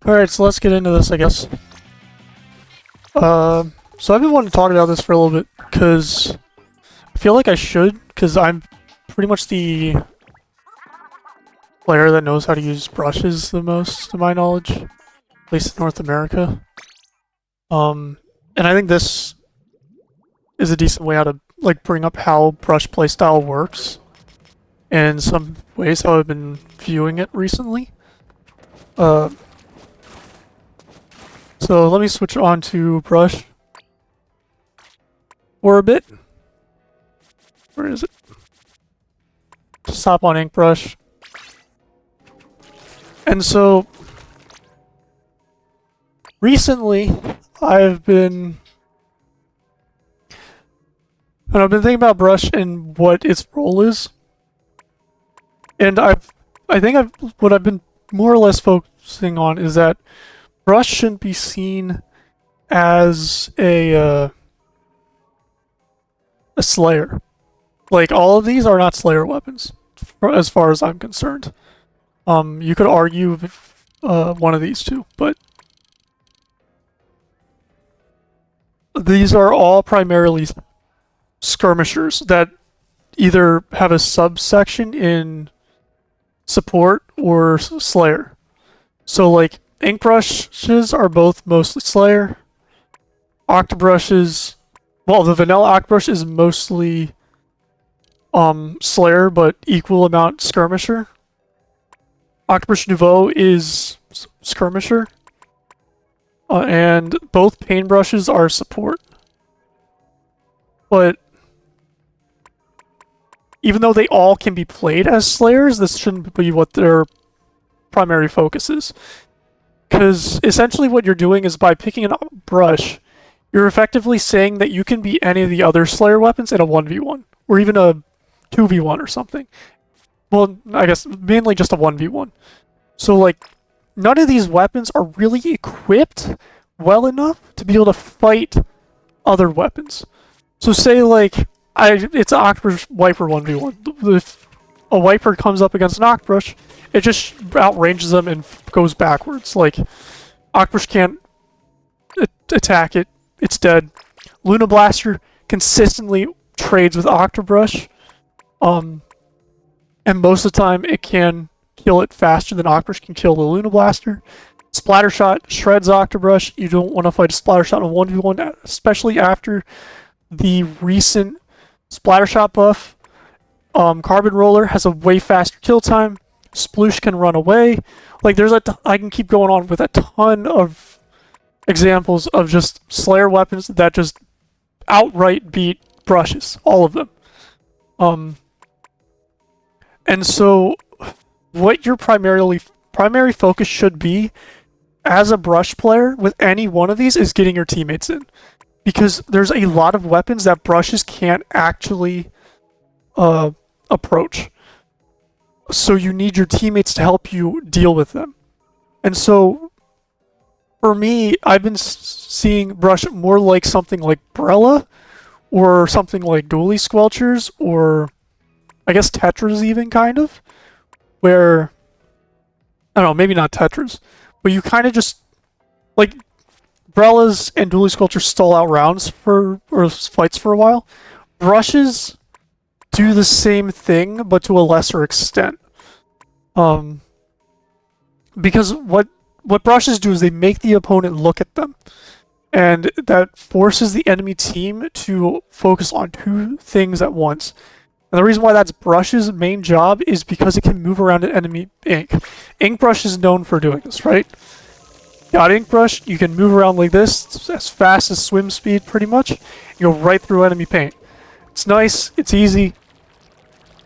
Alright, so let's get into this, I guess. So I've been wanting to talk about this for a little bit, because I feel like I should, because I'm pretty much the player that knows how to use brushes the most, to my knowledge. At least in North America. And I think this is a decent way how to, like, bring up how brush playstyle works. And some ways how I've been viewing it recently. So let me switch on to brush for a bit. Where is it? Just hop on Inkbrush. And so recently I've been thinking about brush and what its role is. And what I've been more or less focusing on is that brush shouldn't be seen as a slayer. Like, all of these are not slayer weapons, as far as I'm concerned. You could argue one of these two, but these are all primarily skirmishers that either have a subsection in support or slayer. So, like, Inkbrushes are both mostly slayer. Octobrushes, well, the vanilla Octobrush is mostly slayer, but equal amount skirmisher. Octobrush Nouveau is skirmisher. And both Painbrushes are support. But even though they all can be played as slayers, this shouldn't be what their primary focus is. Because essentially what you're doing is by picking a brush, you're effectively saying that you can be any of the other slayer weapons in a 1v1. Or even a 2v1 or something. Well, I guess mainly just a 1v1. So, like, none of these weapons are really equipped well enough to be able to fight other weapons. So say, like, it's an Octobrush Wiper 1v1. If a Wiper comes up against an Octobrush, it just outranges them and goes backwards. Like, Octobrush can't attack it, it's dead. Luna Blaster consistently trades with Octobrush. And most of the time it can kill it faster than Octobrush can kill the Luna Blaster. Splattershot shreds Octobrush. You don't want to fight a Splattershot in a 1v1, especially after the recent Splattershot buff. Carbon Roller has a way faster kill time. Sploosh can run away. Like, I can keep going on with a ton of examples of just Slayer weapons that just outright beat brushes. All of them. And so what your primary focus should be as a brush player with any one of these is getting your teammates in. Because there's a lot of weapons that brushes can't actually approach. So you need your teammates to help you deal with them. And so, for me, I've been seeing brush more like something like Brella, or something like Dually Squelchers, or I guess Tetras even, kind of. Where, I don't know, maybe not Tetras, but you kind of just, like, Brellas and Dually Squelchers stall out rounds or fights for a while. Brushes do the same thing, but to a lesser extent. Because what brushes do is they make the opponent look at them. And that forces the enemy team to focus on two things at once. And the reason why that's brush's main job is because it can move around an enemy ink. Inkbrush is known for doing this, right? Got Inkbrush, you can move around like this, as fast as swim speed, pretty much. You go right through enemy paint. It's nice, it's easy,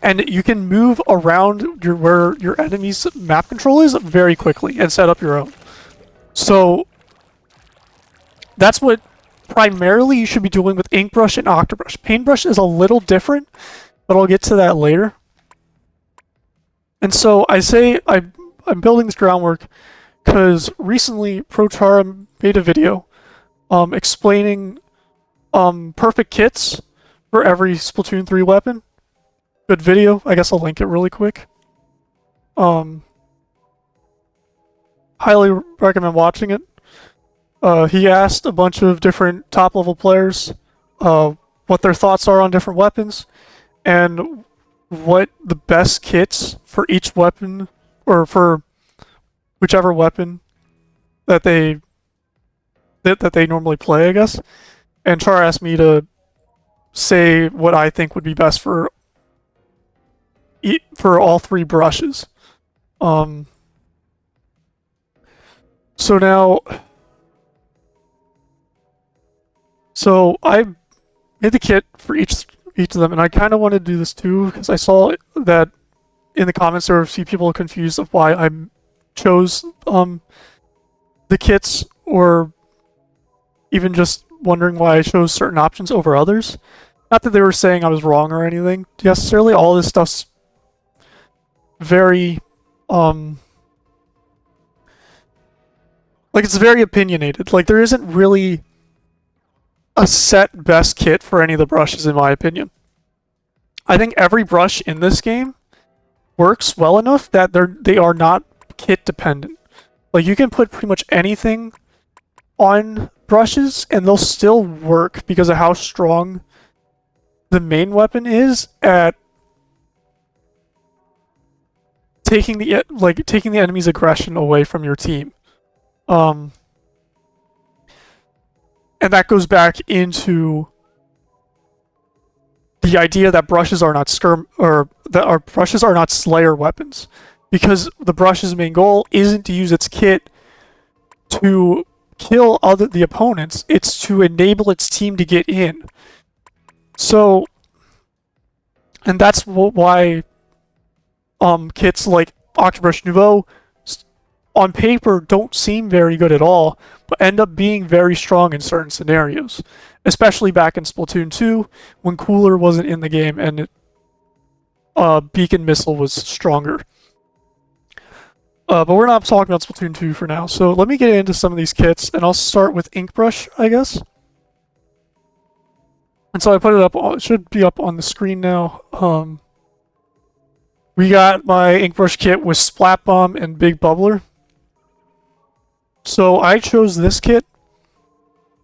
and you can move around where your enemy's map control is very quickly and set up your own. So that's what primarily you should be doing with Inkbrush and Octobrush. Painbrush is a little different, but I'll get to that later. And so I say I'm building this groundwork because recently ProChara made a video explaining perfect kits for every Splatoon 3 weapon. Good video. I guess I'll link it really quick. highly recommend watching it. He asked a bunch of different top-level players what their thoughts are on different weapons and what the best kits for each weapon or for whichever weapon that they normally play, I guess. And Char asked me to say what I think would be best for all three brushes. So now, I made the kit for each of them, and I kind of wanted to do this too because I saw that in the comments there were a few people confused of why I chose the kits, or even just wondering why I chose certain options over others. Not that they were saying I was wrong or anything necessarily. All this stuff's very like, it's very opinionated. Like, there isn't really a set best kit for any of the brushes, in my opinion. I think every brush in this game works well enough that they are not kit dependent. Like, you can put pretty much anything on brushes and they'll still work because of how strong the main weapon is at taking the enemy's aggression away from your team. And that goes back into the idea that brushes are not brushes are not Slayer weapons, because the brush's main goal isn't to use its kit to kill the opponents. It's to enable its team to get in. So, and that's why kits like Octobrush Nouveau on paper don't seem very good at all, but end up being very strong in certain scenarios. Especially back in Splatoon 2, when Cooler wasn't in the game and Beacon Missile was stronger. But we're not talking about Splatoon 2 for now, so let me get into some of these kits, and I'll start with Inkbrush, I guess. And so I put it up, it should be up on the screen now. We got my Inkbrush kit with Splat Bomb and Big Bubbler. So I chose this kit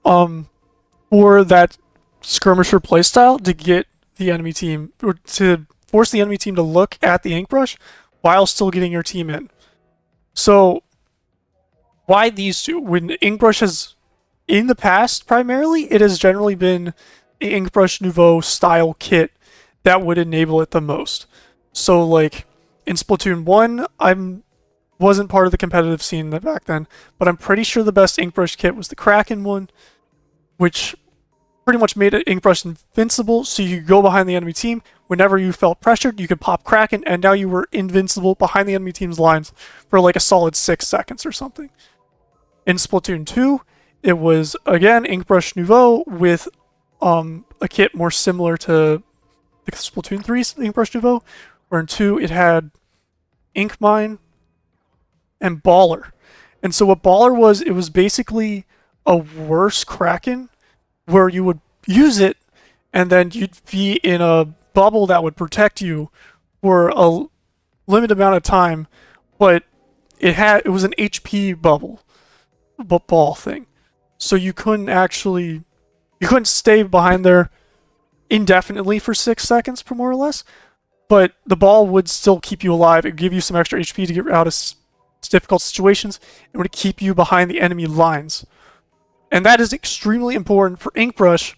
for that skirmisher playstyle to get the enemy team, or to force the enemy team to look at the Inkbrush while still getting your team in. So why these two? When Inkbrush has, in the past primarily, it has generally been the Inkbrush Nouveau style kit that would enable it the most. So like in Splatoon 1, wasn't part of the competitive scene back then, but I'm pretty sure the best Inkbrush kit was the Kraken one, which pretty much made it Inkbrush invincible, so you could go behind the enemy team. Whenever you felt pressured, you could pop Kraken, and now you were invincible behind the enemy team's lines for like a solid 6 seconds or something. In Splatoon 2, it was, again, Inkbrush Nouveau with a kit more similar to the Splatoon 3's Inkbrush Nouveau, where in 2 it had Ink Mine and Baller. And so what Baller was, it was basically a worse Kraken, where you would use it and then you'd be in a bubble that would protect you for a limited amount of time, but it was an HP ball thing. So you couldn't stay behind there indefinitely for 6 seconds, for more or less, but the ball would still keep you alive. It would give you some extra HP to get out of difficult situations. It would keep you behind the enemy lines. And that is extremely important for Inkbrush.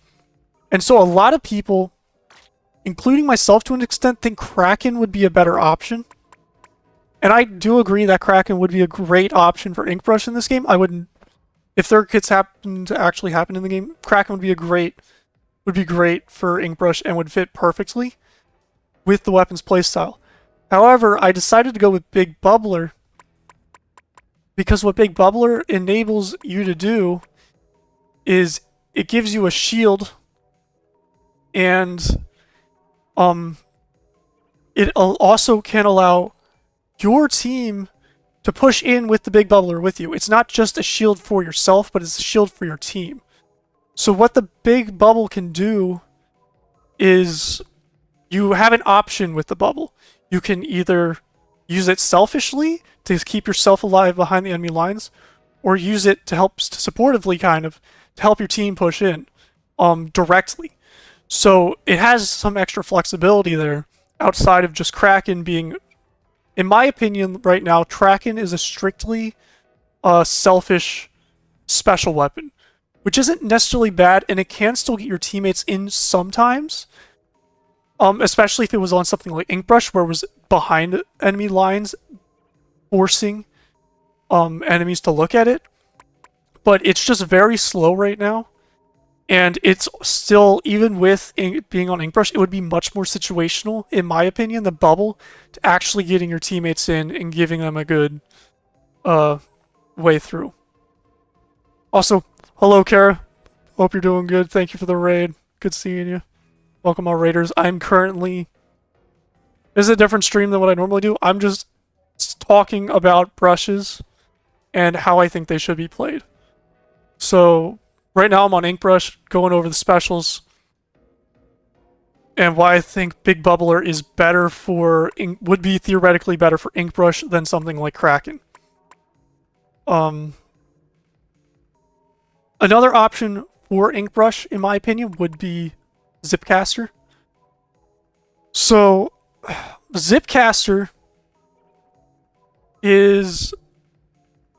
And so a lot of people, including myself to an extent, think Kraken would be a better option. And I do agree that Kraken would be a great option for Inkbrush in this game. If their kits happen to actually happen in the game, Kraken would be great for Inkbrush and would fit perfectly with the weapon's playstyle. However, I decided to go with Big Bubbler because what Big Bubbler enables you to do is it gives you a shield, and it also can allow your team to push in with the Big Bubbler with you. It's not just a shield for yourself, but it's a shield for your team. So what the Big Bubble can do is you have an option with the bubble. You can either use it selfishly to keep yourself alive behind the enemy lines, or use it to help supportively, kind of, to help your team push in directly. So it has some extra flexibility there outside of just Kraken being, in my opinion, right now, Kraken is a strictly selfish special weapon, which isn't necessarily bad, and it can still get your teammates in sometimes. Especially if it was on something like Inkbrush, where it was behind enemy lines, forcing enemies to look at it. But it's just very slow right now, and it's still, even with being on Inkbrush, it would be much more situational, in my opinion, than Bubble, to actually getting your teammates in and giving them a good way through. Also, hello, Kara. Hope you're doing good. Thank you for the raid. Good seeing you. Welcome, all raiders. I'm currently... This is a different stream than what I normally do. I'm just talking about brushes and how I think they should be played. So, right now I'm on Inkbrush, going over the specials, and why I think Big Bubbler is better for... would be theoretically better for Inkbrush than something like Kraken. Another option for Inkbrush, in my opinion, would be Zipcaster. So, Zipcaster is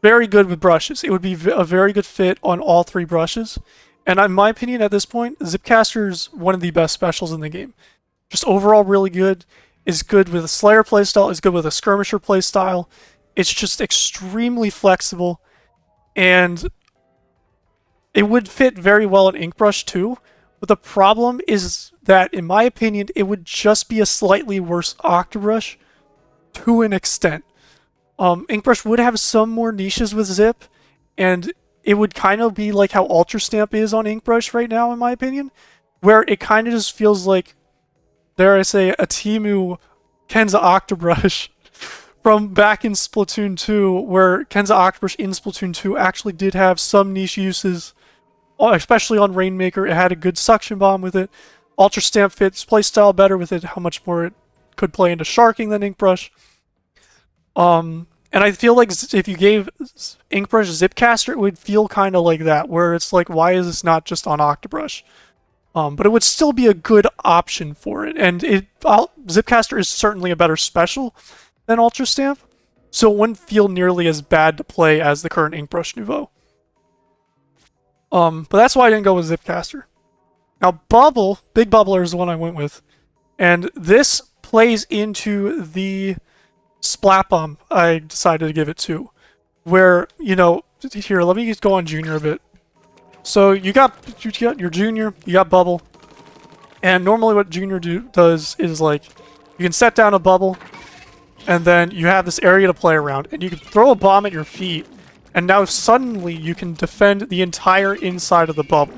very good with brushes. It would be a very good fit on all three brushes. And in my opinion, at this point, Zipcaster is one of the best specials in the game. Just overall really good. Is good with a Slayer playstyle. Is good with a Skirmisher playstyle. It's just extremely flexible. And it would fit very well in Inkbrush too. But the problem is that, in my opinion, it would just be a slightly worse Octobrush to an extent. Inkbrush would have some more niches with Zip, and it would kind of be like how Ultra Stamp is on Inkbrush right now, in my opinion, where it kind of just feels like, dare I say, a Temu Kenza Octobrush from back in Splatoon 2, where Kenza Octobrush in Splatoon 2 actually did have some niche uses, especially on Rainmaker. It had a good suction bomb with it. Ultra Stamp fits playstyle better with it, how much more it could play into sharking than Inkbrush. And I feel like if you gave Inkbrush Zipcaster, it would feel kind of like that, where it's like, why is this not just on Octobrush? But it would still be a good option for it, and Zipcaster is certainly a better special than Ultra Stamp, so it wouldn't feel nearly as bad to play as the current Inkbrush Nouveau. But that's why I didn't go with Zipcaster. Now, Big Bubbler is the one I went with, and this plays into the Splat Bomb I decided to give it to, where, you know, here, let me just go on Junior a bit. So you got your Junior, you got Bubble, and normally what Junior does is, like, you can set down a bubble, and then you have this area to play around, and you can throw a bomb at your feet, and now suddenly you can defend the entire inside of the bubble.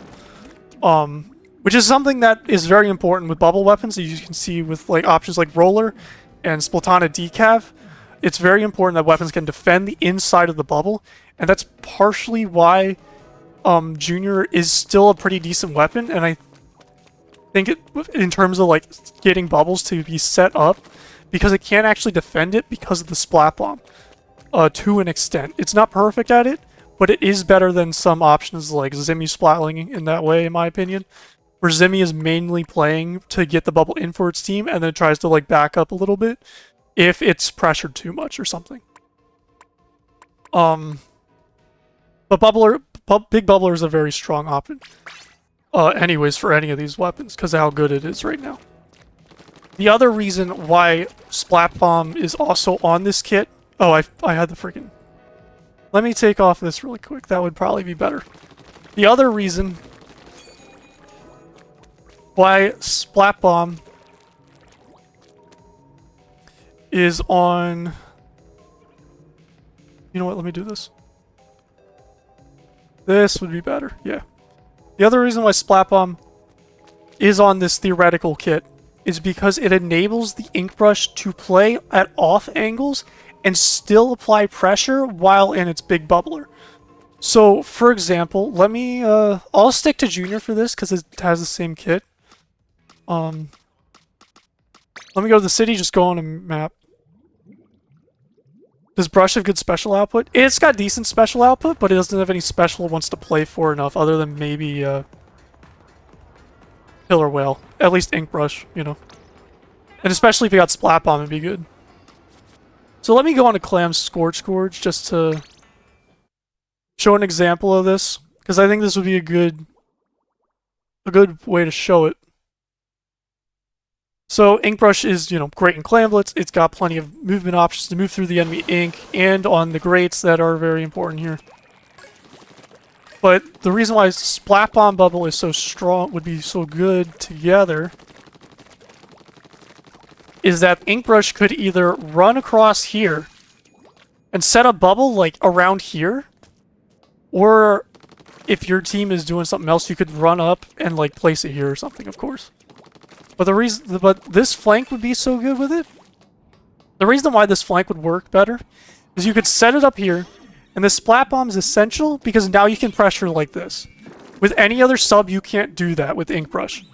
Which is something that is very important with bubble weapons, as you can see with like options like Roller and Splatana Decav. It's very important that weapons can defend the inside of the bubble, and that's partially why Junior is still a pretty decent weapon, and I think in terms of like getting bubbles to be set up, because it can't actually defend it because of the Splat Bomb to an extent. It's not perfect at it, but it is better than some options like Zimmy splatling in that way, in my opinion, where Zimmy is mainly playing to get the bubble in for its team and then tries to like back up a little bit if it's pressured too much or something. But Big Bubbler is a very strong option anyways for any of these weapons because of how good it is right now. The other reason why Splat Bomb is also on this kit... Oh, I had the freaking... Let me take off this really quick. That would probably be better. The other reason why Splat Bomb is on... You know what? Let me do this. This would be better. Yeah. The other reason why Splat Bomb is on this theoretical kit is because it enables the Inkbrush to play at off angles and still apply pressure while in its Big Bubbler. So, for example, let me, I'll stick to Junior for this because it has the same kit. Let me go to the city, just go on a map. Does Brush have good special output? It's got decent special output, but it doesn't have any special it wants to play for enough, other than maybe Killer Whale. At least Inkbrush, you know. And especially if you got Splat Bomb, it'd be good. So let me go on to Clam's Scorch Gorge just to show an example of this, because I think this would be a good way to show it. So Inkbrush is, you know, great in Clamblets. It's got plenty of movement options to move through the enemy ink and on the grates that are very important here. But the reason why Splat Bomb Bubble is so strong, would be so good together, is that Inkbrush could either run across here and set a bubble like around here, or if your team is doing something else, you could run up and like place it here or something, of course. But this flank would be so good with it. The reason why this flank would work better is you could set it up here, and the Splat Bomb is essential because now you can pressure like this. With any other sub, you can't do that with Inkbrush.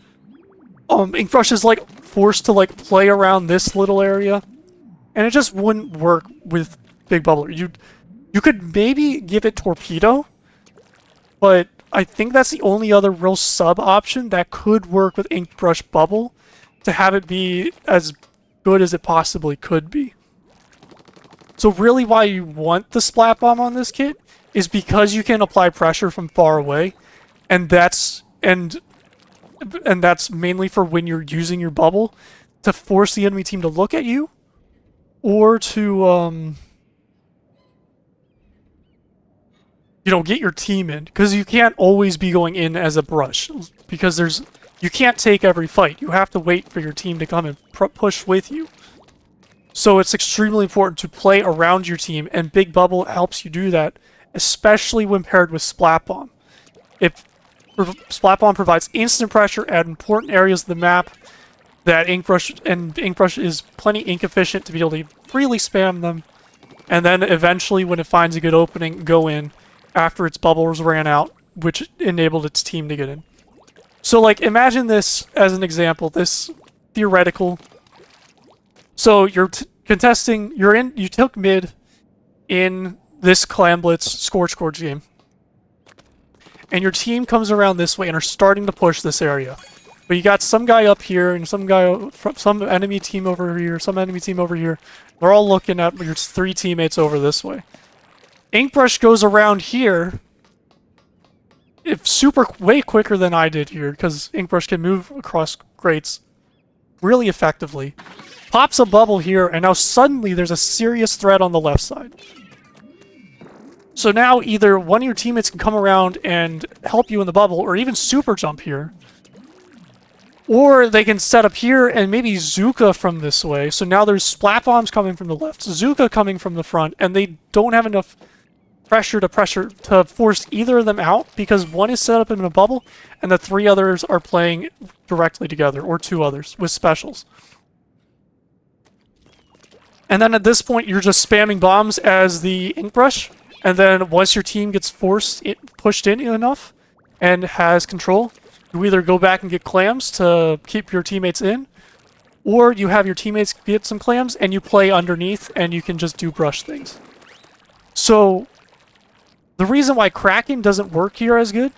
Inkbrush is like forced to like play around this little area, and it just wouldn't work with Big Bubbler. You could maybe give it Torpedo, but I think that's the only other real sub option that could work with Inkbrush Bubble to have it be as good as it possibly could be. So really why you want the Splat Bomb on this kit is because you can apply pressure from far away, and that's mainly for when you're using your bubble to force the enemy team to look at you, or to you know, get your team in, because you can't always be going in as a brush, because you can't take every fight. You have to wait for your team to come and push with you. So it's extremely important to play around your team, and Big Bubble helps you do that, especially when paired with Splat Bomb. Splat Bomb provides instant pressure at important areas of the map that Inkbrush is plenty ink efficient to be able to freely spam them, and then eventually when it finds a good opening, go in after its bubbles ran out, which enabled its team to get in. So like imagine this as an example, this theoretical. So you're contesting, you took mid in this Clamblitz Scorch Gorge game, and your team comes around this way and are starting to push this area. But you got some guy up here and some enemy team over here, some enemy team over here. They're all looking at your three teammates over this way. Inkbrush goes around here, way quicker than I did here, because Inkbrush can move across grates really effectively. Pops a bubble here, and now suddenly there's a serious threat on the left side. So now either one of your teammates can come around and help you in the bubble, or even super jump here. Or they can set up here and maybe Zuka from this way. So now there's Splat Bombs coming from the left, Zuka coming from the front, and they don't have enough pressure to force either of them out, because one is set up in a bubble and the three others are playing directly together, or two others with specials. And then at this point you're just spamming bombs as the Inkbrush, and then once your team gets pushed in enough and has control, you either go back and get clams to keep your teammates in, or you have your teammates get some clams and you play underneath and you can just do brush things. So the reason why Kraken doesn't work here as good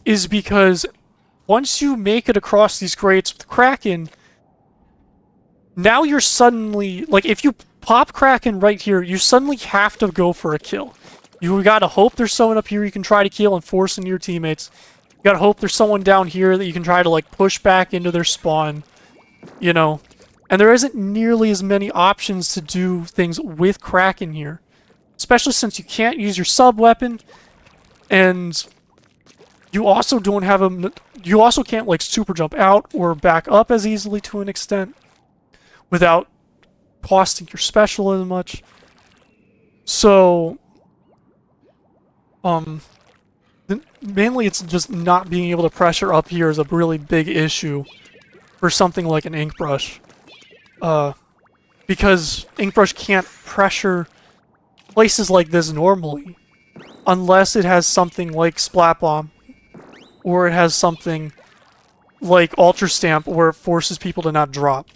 is because once you make it across these grates with Kraken, now you're suddenly, like, if you pop Kraken right here, you suddenly have to go for a kill. You gotta hope there's someone up here you can try to kill and force into your teammates. You gotta hope there's someone down here that you can try to, like, push back into their spawn, you know. And there isn't nearly as many options to do things with Kraken here. Especially since you can't use your sub-weapon, and you also don't have you also can't, like, super jump out or back up as easily to an extent without costing your special as much. So, mainly it's just not being able to pressure up here is a really big issue for something like an Inkbrush. Because Inkbrush can't pressure places like this normally, unless it has something like Splat Bomb, or it has something like Ultra Stamp where it forces people to not drop,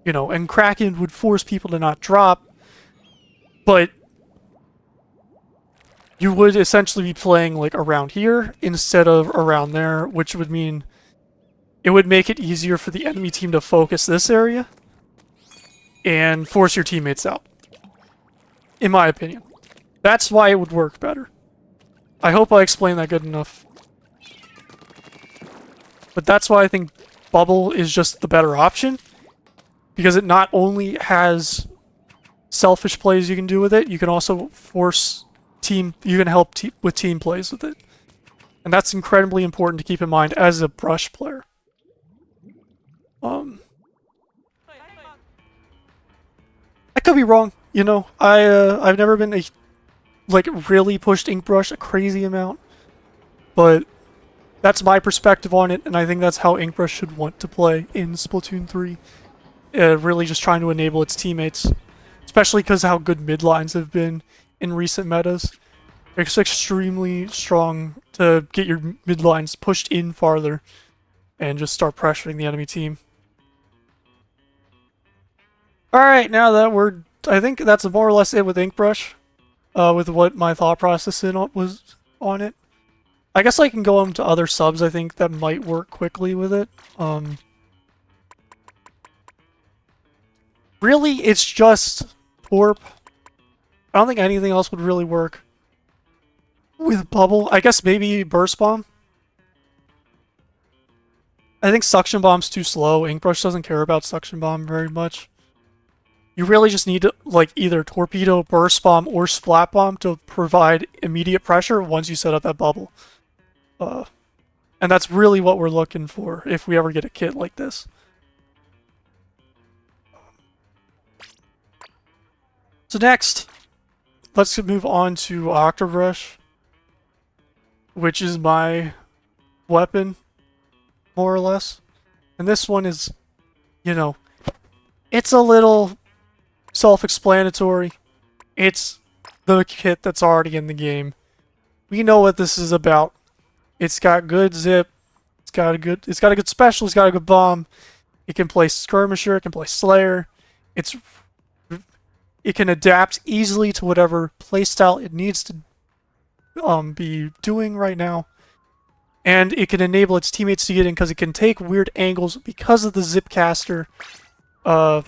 you know, and Kraken would force people to not drop But you would essentially be playing like around here instead of around there, which would mean it would make it easier for the enemy team to focus this area and force your teammates out, in my opinion. That's why it would work better. I hope I explained that good enough. But that's why I think Bubble is just the better option, because it not only has selfish plays you can do with it, you can also force team, you can help with team plays with it. And that's incredibly important to keep in mind as a brush player. I could be wrong, you know. I've never been really pushed Inkbrush a crazy amount, but that's my perspective on it, and I think that's how Inkbrush should want to play in Splatoon 3. Really just trying to enable its teammates, especially because how good midlines have been in recent metas. It's extremely strong to get your midlines pushed in farther and just start pressuring the enemy team. Alright, now that I think that's more or less it with Inkbrush, with what my thought process was on it. I guess I can go on to other subs I think that might work quickly with it. Really, it's just Torp. I don't think anything else would really work with Bubble. I guess maybe Burst Bomb. I think Suction Bomb's too slow. Inkbrush doesn't care about Suction Bomb very much. You really just need to, like, either Torpedo, Burst Bomb, or Splat Bomb to provide immediate pressure once you set up that bubble. And that's really what we're looking for if we ever get a kit like this. So next, let's move on to Octobrush, which is my weapon, more or less. And this one is, you know, it's a little self-explanatory. It's the kit that's already in the game. We know what this is about. It's got good zip. It's got a good special. It's got a good bomb. It can play skirmisher. It can play slayer. It can adapt easily to whatever playstyle it needs to be doing right now. And it can enable its teammates to get in because it can take weird angles because of the zip caster to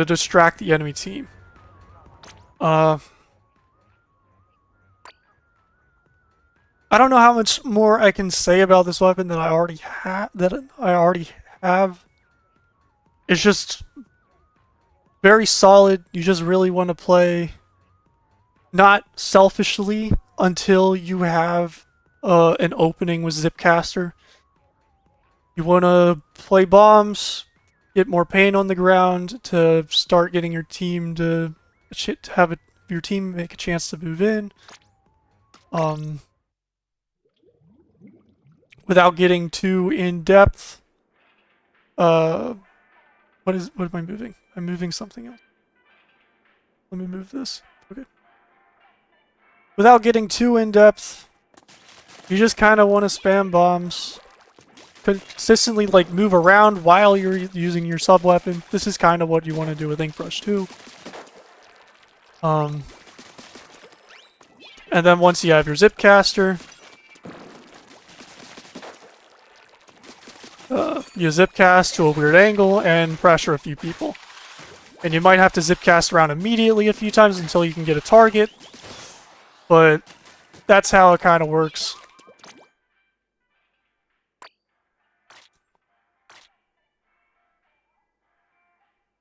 distract the enemy team. I don't know how much more I can say about this weapon that I already have. It's just very solid. You just really want to play not selfishly until you have an opening with Zipcaster. You want to play bombs, get more pain on the ground to start getting your team to have your team make a chance to move in. Without getting too in depth. What am I moving? I'm moving something else. Let me move this. Okay. Without getting too in depth, you just kind of want to spam bombs. Consistently, like, move around while you're using your sub weapon. This is kind of what you want to do with Inkbrush too. And then once you have your Zipcaster, you zipcast to a weird angle and pressure a few people. And you might have to zipcast around immediately a few times until you can get a target. But that's how it kind of works.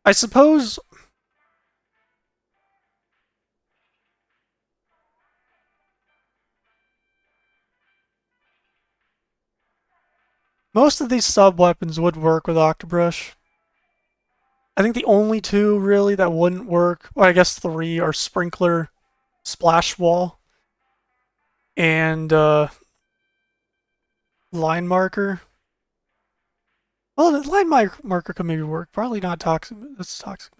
I suppose most of these sub-weapons would work with Octobrush. I think the only two, really, that wouldn't work, well, I guess three, are Sprinkler, Splash Wall, and Line Marker. Well, the Line Marker could maybe work. Probably not Toxic. That's Toxic.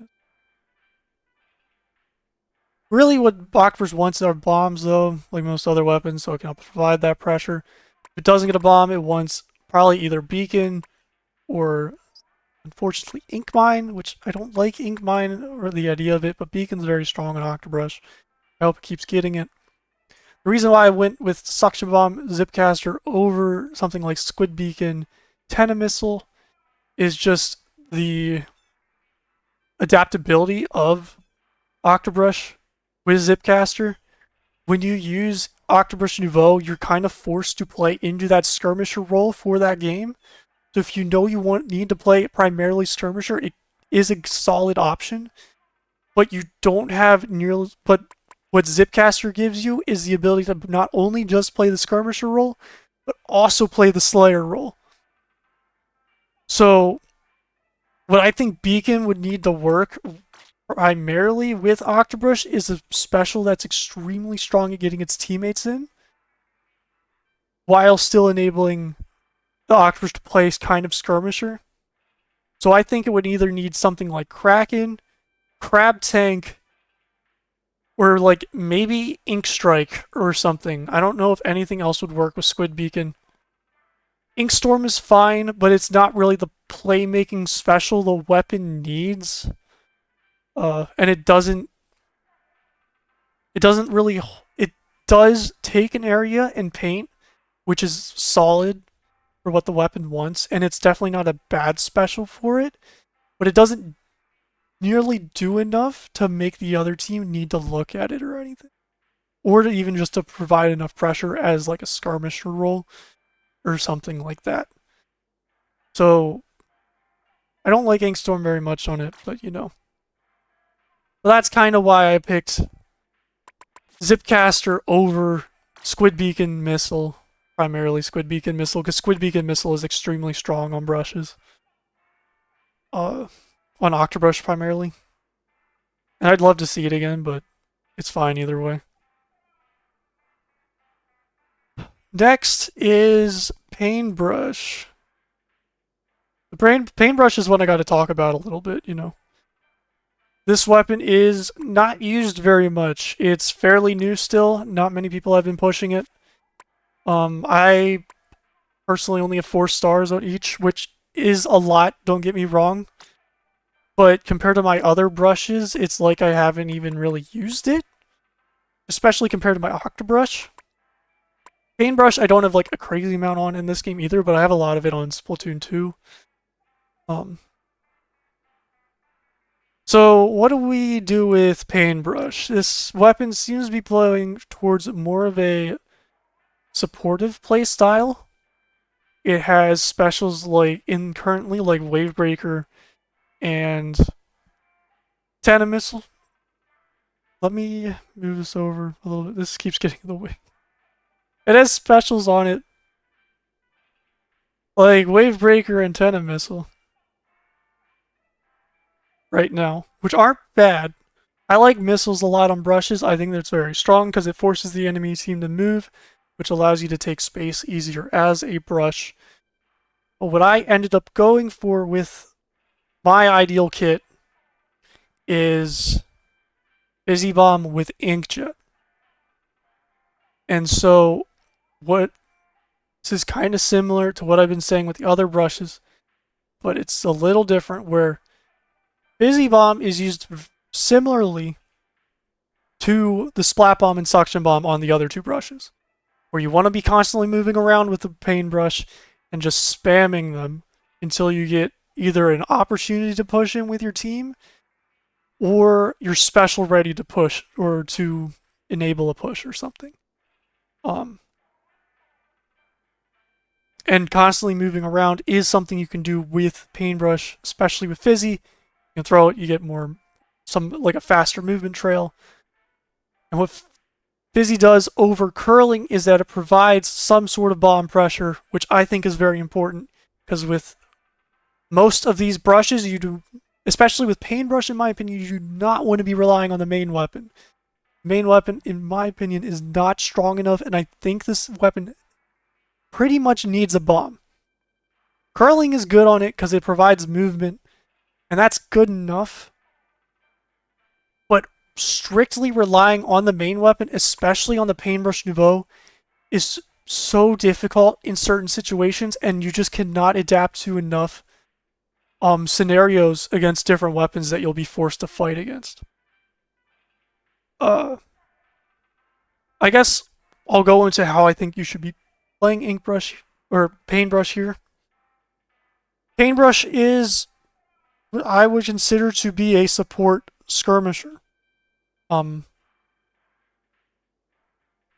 Really, what Octobrush wants are bombs, though, like most other weapons, so it can help provide that pressure. If it doesn't get a bomb, it wants probably either Beacon or unfortunately Ink Mine, which I don't like Ink Mine or the idea of it, but Beacon's very strong on Octobrush. I hope it keeps getting it. The reason why I went with Suction Bomb Zipcaster over something like Squid Beacon Missile is just the adaptability of Octobrush with Zipcaster. When you use Octobrush Nouveau, you're kind of forced to play into that skirmisher role for that game. So if you know you need to play primarily skirmisher, it is a solid option. But you don't have nearly. But what Zipcaster gives you is the ability to not only just play the skirmisher role, but also play the Slayer role. So what I think Beacon would need to work primarily with Octobrush is a special that's extremely strong at getting its teammates in, while still enabling the Octobrush to play kind of skirmisher. So I think it would either need something like Kraken, Crab Tank, or like maybe Ink Strike or something. I don't know if anything else would work with Squid Beacon. Inkstorm is fine, but it's not really the playmaking special the weapon needs. And it doesn't really, it does take an area and paint, which is solid for what the weapon wants, and it's definitely not a bad special for it, but it doesn't nearly do enough to make the other team need to look at it or anything. Or to even just to provide enough pressure as like a skirmisher role or something like that. So I don't like Inkstorm very much on it, but you know. Well, that's kind of why I picked Zipcaster over Squid Beacon Missile, primarily Squid Beacon Missile, because Squid Beacon Missile is extremely strong on brushes. On Octobrush primarily. And I'd love to see it again, but it's fine either way. Next is Painbrush. The Painbrush is what I got to talk about a little bit, you know. This weapon is not used very much. It's fairly new still. Not many people have been pushing it. I personally only have 4 stars on each, which is a lot, don't get me wrong. But compared to my other brushes, it's like I haven't even really used it. Especially compared to my Octobrush. Painbrush, I don't have like a crazy amount on in this game either, but I have a lot of it on Splatoon 2. So what do we do with Painbrush? This weapon seems to be playing towards more of a supportive play style. It has specials like currently like Wavebreaker and Missile. Let me move this over a little bit. This keeps getting in the way. It has specials on it like Wavebreaker and Missile right now, which aren't bad. I like missiles a lot on brushes. I think that's very strong because it forces the enemy team to move, which allows you to take space easier as a brush. But what I ended up going for with my ideal kit is Fizzy Bomb with Inkjet. And so this is kind of similar to what I've been saying with the other brushes, but it's a little different where Fizzy Bomb is used similarly to the Splat Bomb and Suction Bomb on the other 2 brushes, where you want to be constantly moving around with the Painbrush and just spamming them until you get either an opportunity to push in with your team or you're special ready to push or to enable a push or something. And constantly moving around is something you can do with Painbrush, especially with Fizzy. You can throw it, you get like a faster movement trail. And what Fizzy does over curling is that it provides some sort of bomb pressure, which I think is very important, because with most of these brushes, you do, especially with Painbrush, in my opinion, you do not want to be relying on the main weapon. Main weapon, in my opinion, is not strong enough, and I think this weapon pretty much needs a bomb. Curling is good on it because it provides movement, and that's good enough. But strictly relying on the main weapon, especially on the Painbrush Nouveau, is so difficult in certain situations, and you just cannot adapt to enough scenarios against different weapons that you'll be forced to fight against. I guess I'll go into how I think you should be playing Inkbrush or Painbrush here. Painbrush is what I would consider to be a support skirmisher.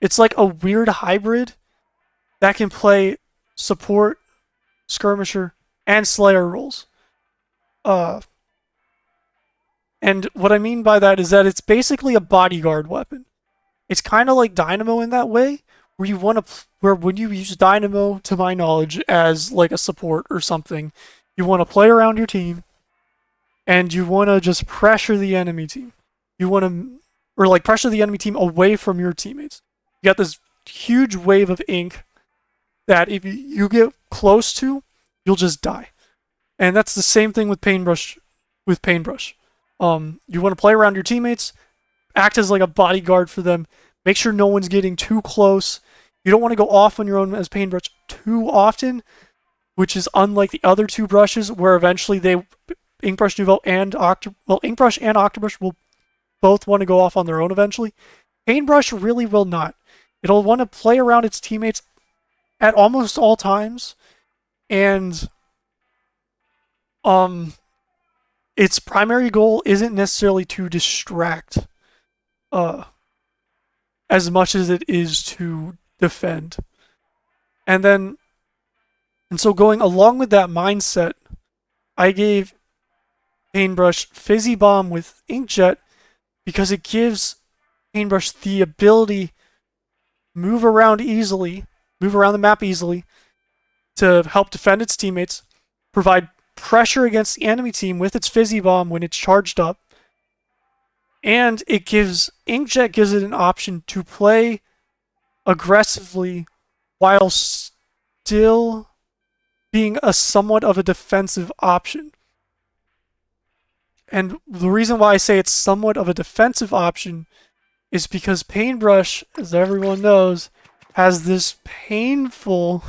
It's like a weird hybrid that can play support, skirmisher, and slayer roles. And what I mean by that is that it's basically a bodyguard weapon. It's kind of like Dynamo in that way, where you want to, where when you use Dynamo, to my knowledge, as like a support or something, you want to play around your team, and you want to just pressure the enemy team. You want to, or like pressure the enemy team away from your teammates. You got this huge wave of ink that if you get close to, you'll just die. And that's the same thing with Painbrush. You want to play around your teammates, act as like a bodyguard for them, make sure no one's getting too close. You don't want to go off on your own as Painbrush too often, which is unlike the other two brushes where eventually Inkbrush Nouveau and Inkbrush and Octobrush will both want to go off on their own eventually. Painbrush really will not. It'll want to play around its teammates at almost all times, and its primary goal isn't necessarily to distract as much as it is to defend. And so going along with that mindset, I gave Painbrush Fizzy Bomb with Inkjet because it gives Painbrush the ability to move around the map easily, to help defend its teammates, provide pressure against the enemy team with its Fizzy Bomb when it's charged up, and Inkjet gives it an option to play aggressively while still being a somewhat of a defensive option. And the reason why I say it's somewhat of a defensive option is because Painbrush, as everyone knows, has this painful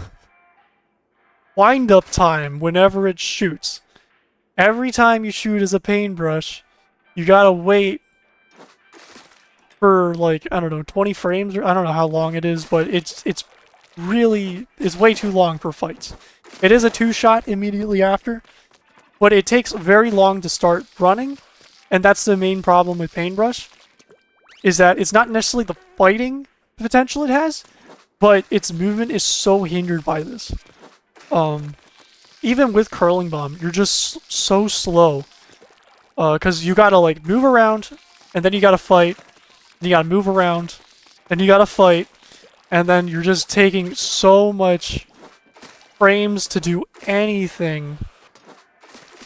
wind-up time whenever it shoots. Every time you shoot as a Painbrush, you gotta wait for, like, I don't know, 20 frames, or I don't know how long it is, but it's way too long for fights. It is a two-shot immediately after, but it takes very long to start running, and that's the main problem with Painbrush, is that it's not necessarily the fighting potential it has, but its movement is so hindered by this. Even with Curling Bomb, you're just so slow, because you gotta, like, move around, and then you gotta fight, and you gotta move around, and you gotta fight, and then you're just taking so much frames to do anything,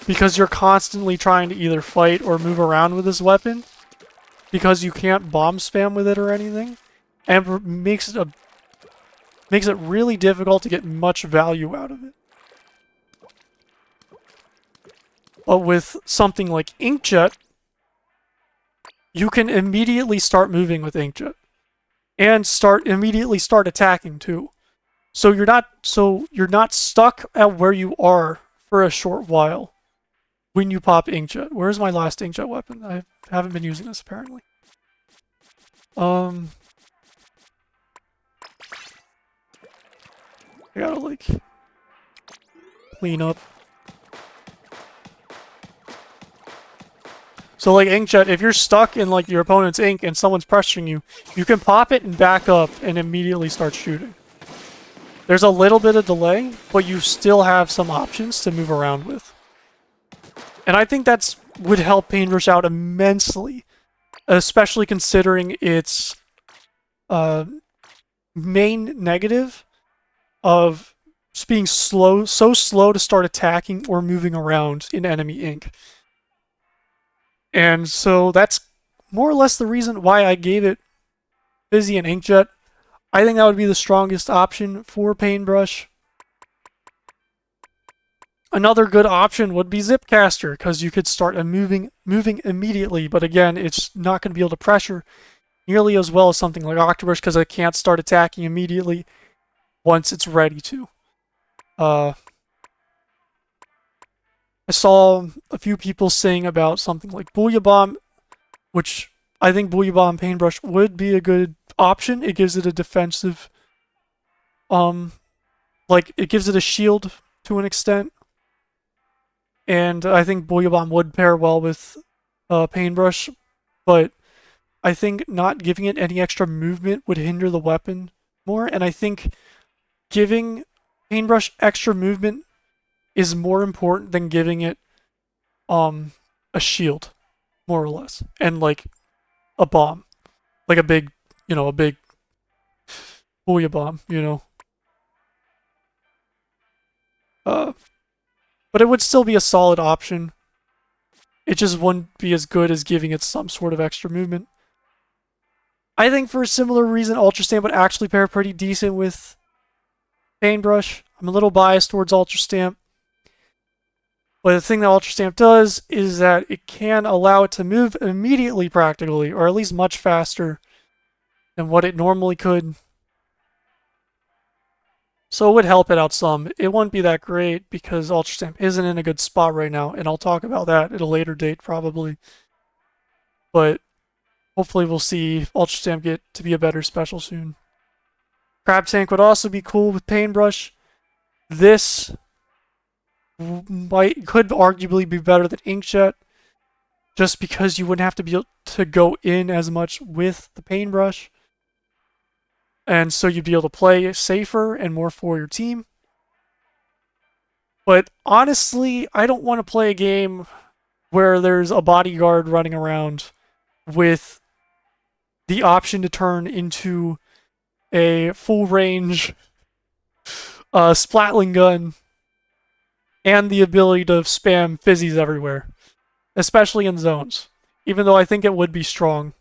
because you're constantly trying to either fight or move around with this weapon, because you can't bomb spam with it or anything, and makes it really difficult to get much value out of it. But with something like Inkjet, you can immediately start moving with Inkjet, and immediately start attacking too. So you're not stuck at where you are for a short while when you pop Inkjet. Where's my last Inkjet weapon? I haven't been using this apparently. I gotta, like, clean up. So, like, Inkjet, if you're stuck in, like, your opponent's ink and someone's pressuring you, you can pop it and back up and immediately start shooting. There's a little bit of delay, but you still have some options to move around with. And I think that would help Painbrush out immensely, especially considering its main negative of just being so slow to start attacking or moving around in enemy ink. And so that's more or less the reason why I gave it Fizzy and Inkjet. I think that would be the strongest option for Painbrush. Another good option would be Zipcaster, because you could start moving immediately, but again, it's not going to be able to pressure nearly as well as something like Octobrush, because it can't start attacking immediately once it's ready to. I saw a few people saying about something like Booyah Bomb, which I think Booyah Bomb Painbrush would be a good option. It gives it a defensive, like it gives it a shield to an extent, and I think Booyah Bomb would pair well with Painbrush, but I think not giving it any extra movement would hinder the weapon more, and I think giving Painbrush extra movement is more important than giving it a shield, more or less, and like a bomb, like a big, a big Booyah Bomb. Uh, but it would still be a solid option. It just wouldn't be as good as giving it some sort of extra movement. I think for a similar reason, Ultra Stamp would actually pair pretty decent with Painbrush. I'm a little biased towards Ultra Stamp. But the thing that Ultra Stamp does is that it can allow it to move immediately practically, or at least much faster than what it normally could. So it would help it out some. It wouldn't be that great because Ultra Stamp isn't in a good spot right now, and I'll talk about that at a later date probably. But hopefully we'll see Ultra Stamp get to be a better special soon. Crab Tank would also be cool with Painbrush. This could arguably be better than Inkjet, just because you wouldn't have to be able to go in as much with the Painbrush. And so you'd be able to play safer and more for your team. But honestly, I don't want to play a game where there's a bodyguard running around with the option to turn into a full range splatling gun and the ability to spam fizzies everywhere, especially in zones. Even though I think it would be strong,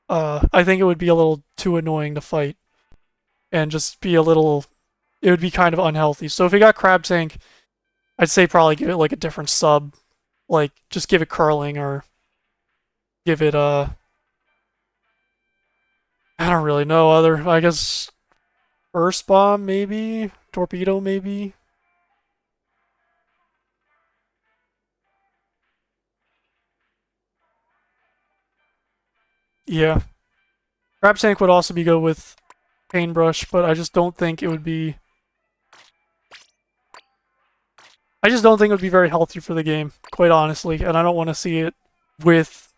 I think it would be a little too annoying to fight and just be a little. It would be kind of unhealthy. So if you got Crab Tank, I'd say probably give it like a different sub, like just give it curling or give it I don't really know I guess Burst Bomb maybe, Torpedo maybe. Yeah. Crab Tank would also be good with Painbrush, but I just don't think it would be. I just don't think it would be very healthy for the game, quite honestly, and I don't want to see it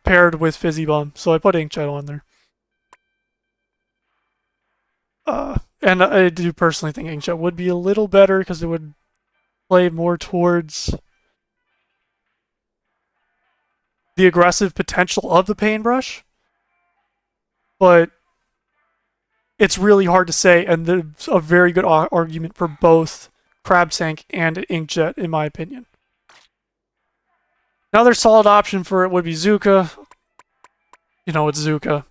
paired with Fizzy Bomb, so I put Inkjet on there. And I do personally think Inkjet would be a little better because it would play more towards the aggressive potential of the Painbrush, but it's really hard to say, and there's a very good argument for both Crab Tank and Inkjet, in my opinion. Another solid option for it would be Zuka. It's Zuka.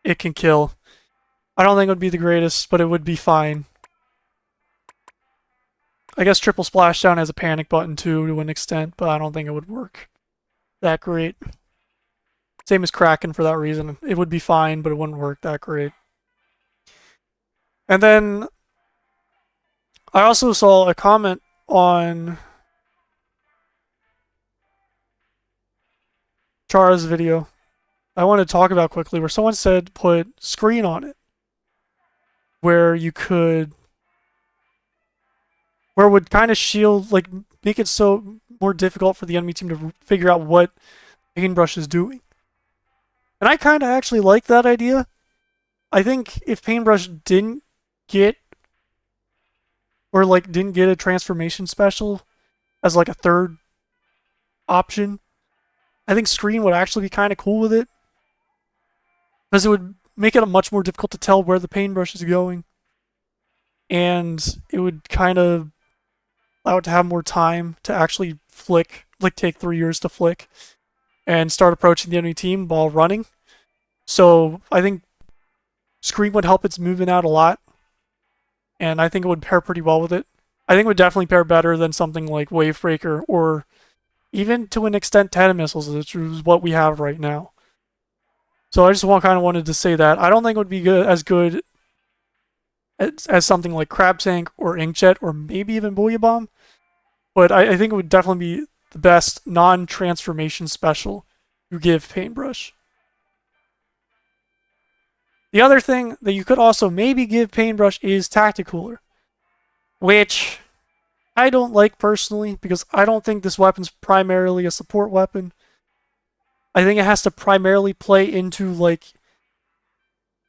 It can kill. I don't think it would be the greatest, but it would be fine. I guess Triple Splashdown has a panic button too, to an extent, but I don't think it would work that great. Same as Kraken for that reason. It would be fine, but it wouldn't work that great. And then I also saw a comment on Chara's video I want to talk about quickly, where someone said put screen on it, where it would kind of shield, like make it so more difficult for the enemy team to figure out what Painbrush is doing. And I kind of actually like that idea. I think if Painbrush didn't get a transformation special as like a third option, I think screen would actually be kind of cool with it, because it would make it much more difficult to tell where the Painbrush is going, and it would kind of allow it to have more time to actually flick, like take 3 years to flick and start approaching the enemy team while running. So I think screen would help its movement out a lot, and I think it would pair pretty well with it. I think it would definitely pair better than something like Wavebreaker, or even to an extent Tandem Missiles, which is what we have right now. So I just kind of wanted to say that. I don't think it would be good as something like Crab Tank or Inkjet or maybe even Booyah Bomb, But I think it would definitely be the best non-transformation special you give Painbrush. The other thing that you could also maybe give Painbrush is Tacticooler, which I don't like personally because I don't think this weapon's primarily a support weapon. I think it has to primarily play into like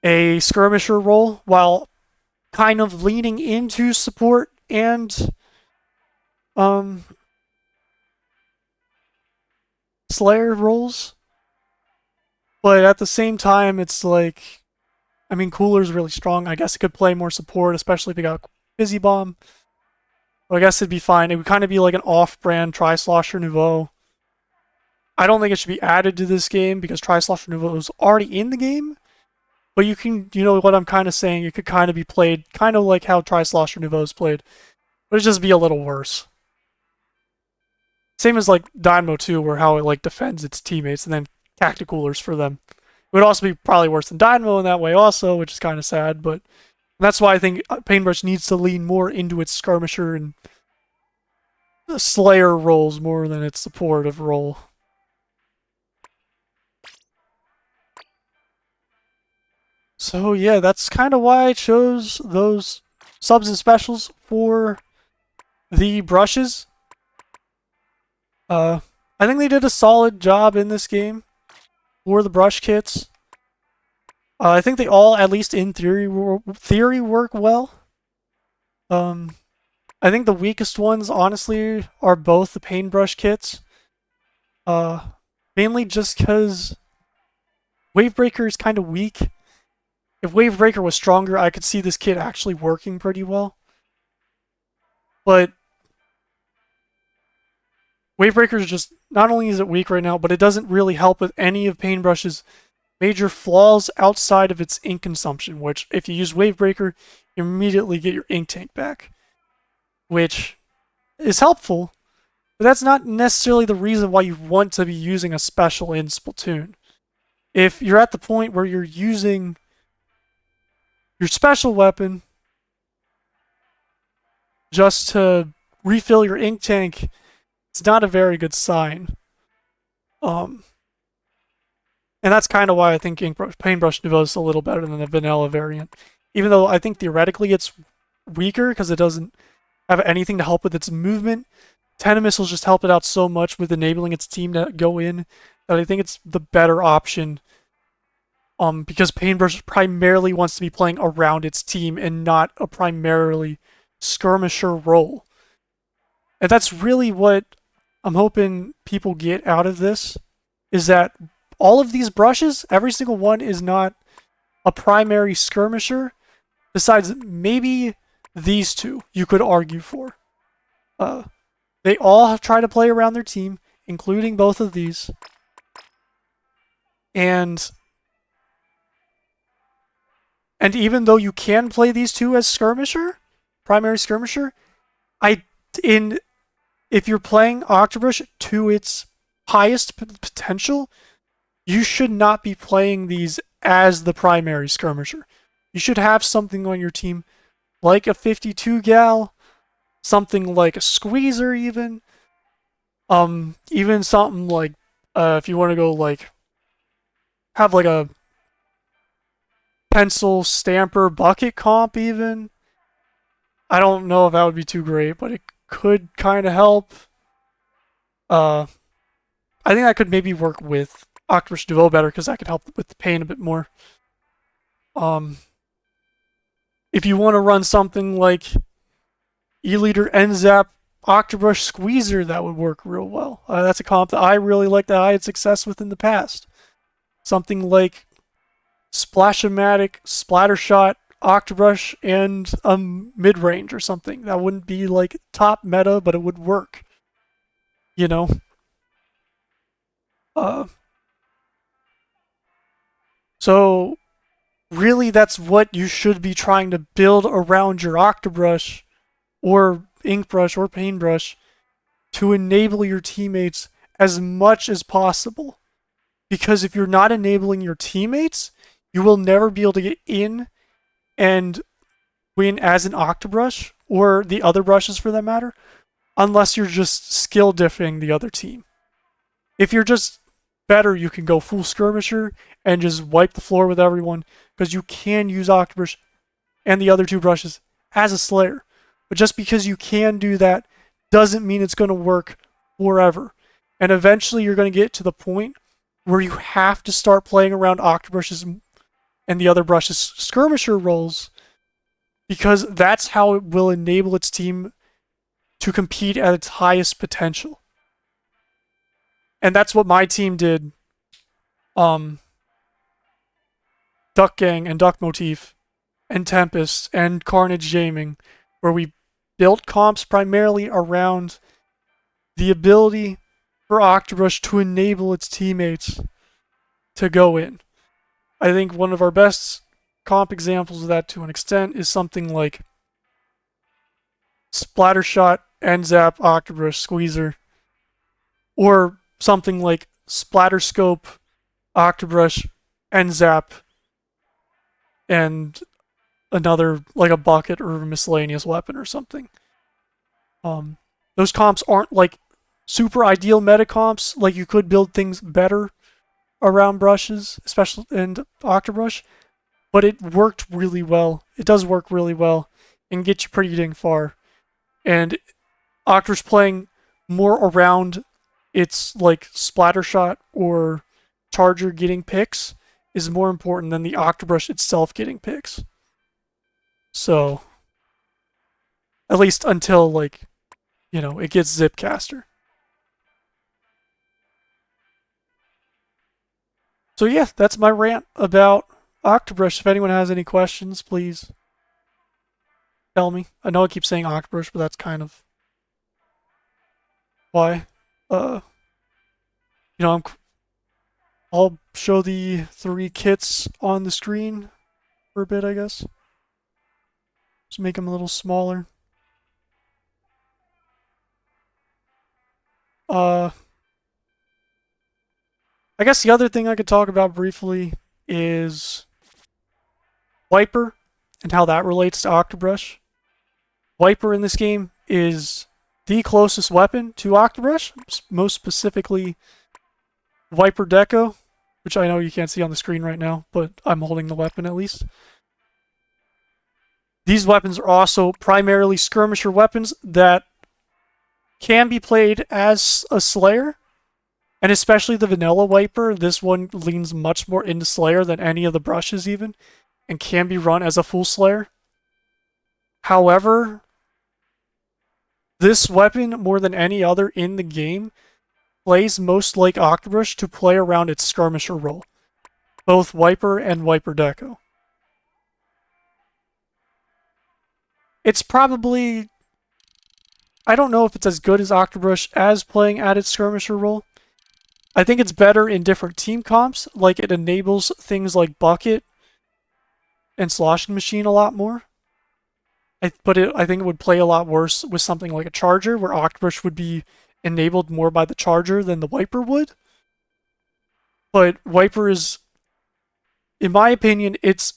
a skirmisher role while kind of leaning into support and Slayer roles. But at the same time, it's like, I mean, Cooler's really strong. I guess it could play more support, especially if it got Busy Bomb. Well, I guess it'd be fine. It would kind of be like an off-brand Tri-Slosher Nouveau. I don't think it should be added to this game because Tri-Slosher Nouveau is already in the game. But you can, you know what I'm kind of saying, it could kind of be played kind of like how Tri-Slosher Nouveau is played. But it'd just be a little worse. Same as like Dynamo 2, where how it like defends its teammates and then Tacticoolers for them. It would also be probably worse than Dynamo in that way also, which is kind of sad, but that's why I think Painbrush needs to lean more into its skirmisher and Slayer roles more than its supportive role. So yeah, that's kind of why I chose those subs and specials for the brushes. I think they did a solid job in this game for the brush kits. I think they all, at least in theory, work well. I think the weakest ones, honestly, are both the Painbrush kits. Mainly just because Wavebreaker is kind of weak. If Wavebreaker was stronger, I could see this kit actually working pretty well. But Wavebreaker is just, not only is it weak right now, but it doesn't really help with any of Painbrush's major flaws outside of its ink consumption, which if you use Wavebreaker, you immediately get your ink tank back, which is helpful, but that's not necessarily the reason why you want to be using a special in Splatoon. If you're at the point where you're using your special weapon just to refill your ink tank, it's not a very good sign. And that's kind of why I think Painbrush Nouveau is a little better than the vanilla variant. Even though I think theoretically it's weaker because it doesn't have anything to help with its movement. Tenno Missiles just help it out so much with enabling its team to go in that I think it's the better option. Because Painbrush primarily wants to be playing around its team and not a primarily skirmisher role. And that's really what I'm hoping people get out of this, is that all of these brushes, every single one is not a primary skirmisher, besides maybe these two you could argue for. They all have tried to play around their team, including both of these. And even though you can play these two as skirmisher, primary skirmisher, if you're playing Octobrush to its highest potential, you should not be playing these as the primary skirmisher. You should have something on your team like a 52 gal, something like a squeezer even. Even something like if you want to go like have like a pencil stamper bucket comp even. I don't know if that would be too great, but it could kind of help. I think that could maybe work with Octobrush Nouveau better because that could help with the pain a bit more. If you want to run something like E-Liter NZAP Octobrush Squeezer, that would work real well. That's a comp that I really like that I had success with in the past. Something like Splashomatic, Splattershot, Octobrush, and mid-range or something. That wouldn't be like top meta, but it would work. You know? So really that's what you should be trying to build around your Octobrush or Inkbrush or Painbrush to enable your teammates as much as possible. Because if you're not enabling your teammates, you will never be able to get in and win as an Octobrush, or the other brushes for that matter, unless you're just skill diffing the other team. If you're just better, you can go full skirmisher and just wipe the floor with everyone, because you can use Octobrush and the other two brushes as a slayer. But just because you can do that doesn't mean it's going to work forever. And eventually you're going to get to the point where you have to start playing around Octobrushes and the other brushes' skirmisher roles, because that's how it will enable its team to compete at its highest potential. And that's what my team did. Duck Gang and Duck Motif and Tempest and Carnage Gaming, where we built comps primarily around the ability for Octobrush to enable its teammates to go in. I think one of our best comp examples of that to an extent is something like Splattershot, N-Zap, Octobrush, Squeezer, or something like Splatterscope, Octobrush, N-Zap, and another, like a bucket or a miscellaneous weapon or something. Those comps aren't like super ideal meta comps. Like, you could build things better around brushes, especially in Octobrush, but it worked really well. It does work really well and get you pretty dang far. And Octobrush playing more around its like Splattershot or Charger getting picks is more important than the Octobrush itself getting picks. So, at least until, like, you know, it gets Zipcaster. So yeah, that's my rant about Octobrush. If anyone has any questions, please tell me. I know I keep saying Octobrush, but that's kind of why. You know, I'll show the 3 kits on the screen for a bit, I guess. Just make them a little smaller. I guess the other thing I could talk about briefly is Wiper and how that relates to Octobrush. Wiper in this game is the closest weapon to Octobrush, most specifically Wiper Deco, which I know you can't see on the screen right now, but I'm holding the weapon at least. These weapons are also primarily skirmisher weapons that can be played as a Slayer, and especially the vanilla Wiper. This one leans much more into Slayer than any of the brushes even, and can be run as a full Slayer. However, this weapon, more than any other in the game, plays most like Octobrush to play around its skirmisher role, both Wiper and Wiper Deco. It's probably, I don't know if it's as good as Octobrush as playing at its skirmisher role. I think it's better in different team comps, like it enables things like Bucket and Sloshing Machine a lot more. I think it would play a lot worse with something like a Charger, where Octobrush would be enabled more by the Charger than the Wiper would. But Wiper is, in my opinion, it's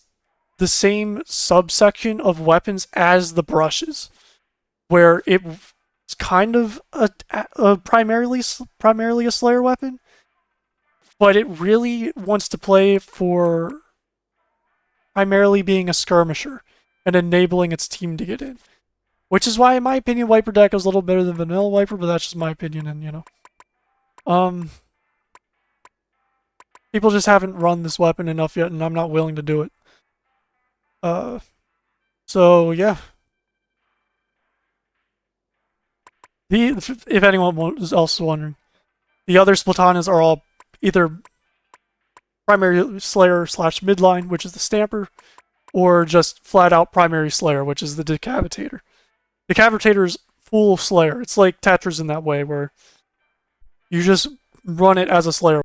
the same subsection of weapons as the brushes, where it's kind of a primarily a Slayer weapon, but it really wants to play for primarily being a skirmisher and enabling its team to get in. Which is why, in my opinion, Wiper Deco is a little better than Vanilla Wiper, but that's just my opinion, and you know. People just haven't run this weapon enough yet, and I'm not willing to do it. So yeah. If anyone was also wondering, the other Splatanas are all either primary Slayer / midline, which is the Stamper, or just flat out primary Slayer, which is the Decapitator. Decapitator is full Slayer. It's like Tetris in that way, where you just run it as a Slayer.